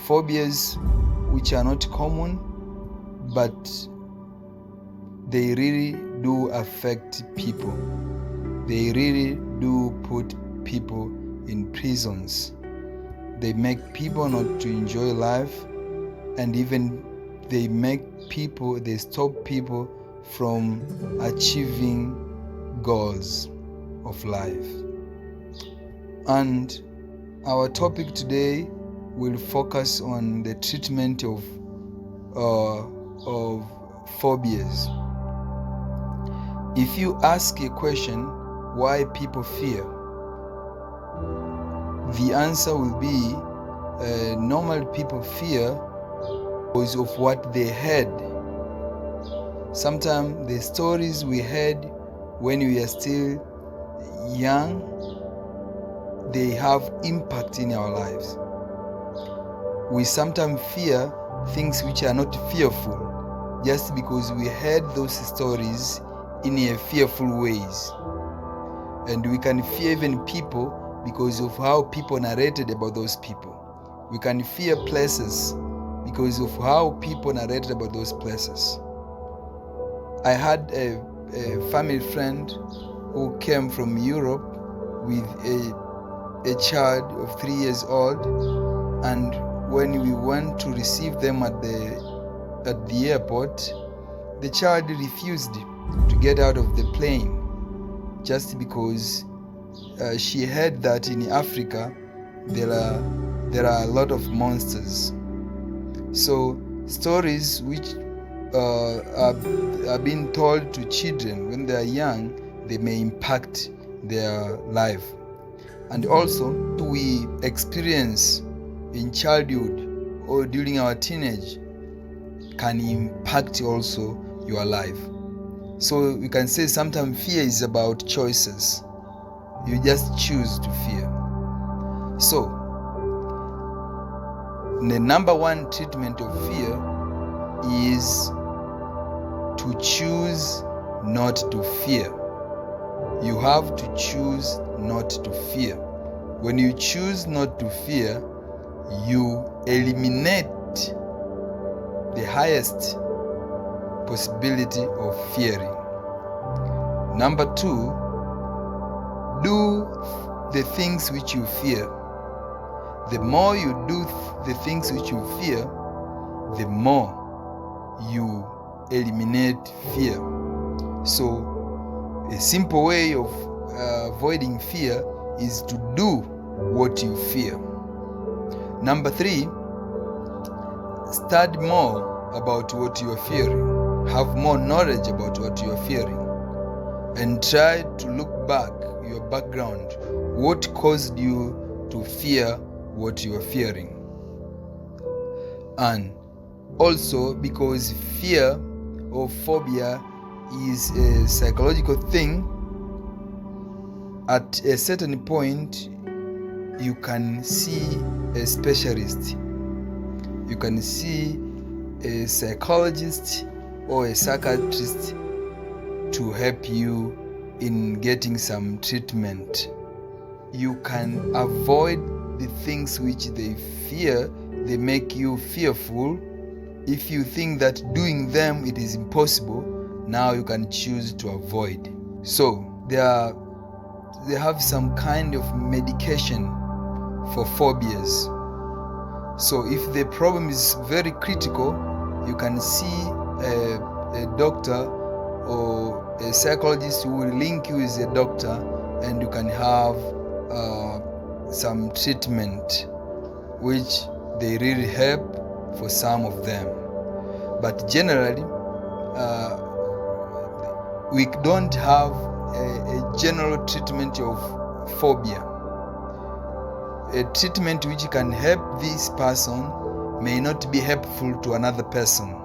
phobias which are not common, but they really do affect people. They really do put people in prisons. They make people not to enjoy life, and even they stop people from achieving goals of life. And our topic today will focus on the treatment of phobias. If you ask a question, why people fear, the answer will be normal people fear because of what they heard. Sometimes the stories we heard when we are still young, they have impact in our lives. We sometimes fear things which are not fearful just because we heard those stories in a fearful ways. And we can fear even people because of how people narrated about those people. We can fear places because of how people narrated about those places. I had a family friend who came from Europe with a child of 3 years old, and when we went to receive them at the airport, the child refused to get out of the plane just because she heard that in Africa there are a lot of monsters. So stories which are being told to children when they are young, they may impact their life. And also we experience in childhood or during our teenage can impact also your life. So we can say sometimes fear is about choices. You just choose to fear. So the number one treatment of fear is to choose not to fear. You have to choose not to fear. When you choose not to fear, you eliminate the highest possibility of fearing. Number two, do the things which you fear. The more you do the things which you fear, the more you eliminate fear. So a simple way of avoiding fear is to do what you fear. Number three, study more about what you are fearing. Have more knowledge about what you are fearing. And try to look back, your background. What caused you to fear what you are fearing? And also, because fear or phobia is a psychological thing, at a certain point you can see a specialist. You can see a psychologist or a psychiatrist to help you in getting some treatment. You can avoid the things which they fear, they make you fearful. If you think that doing them it is impossible, now you can choose to avoid. So they have some kind of medication for phobias. So if the problem is very critical, you can see a doctor or a psychologist who will link you with a doctor, and you can have some treatment which they really help for some of them. But generally, we don't have a general treatment of phobia. A treatment which can help this person may not be helpful to another person.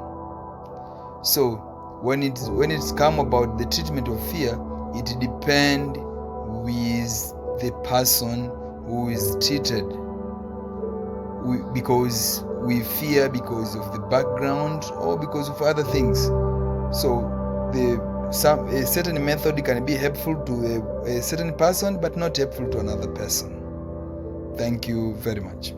So when it's come about the treatment of fear, it depends with the person who is treated. Because we fear because of the background or because of other things. So a certain method can be helpful to a certain person but not helpful to another person. Thank you very much.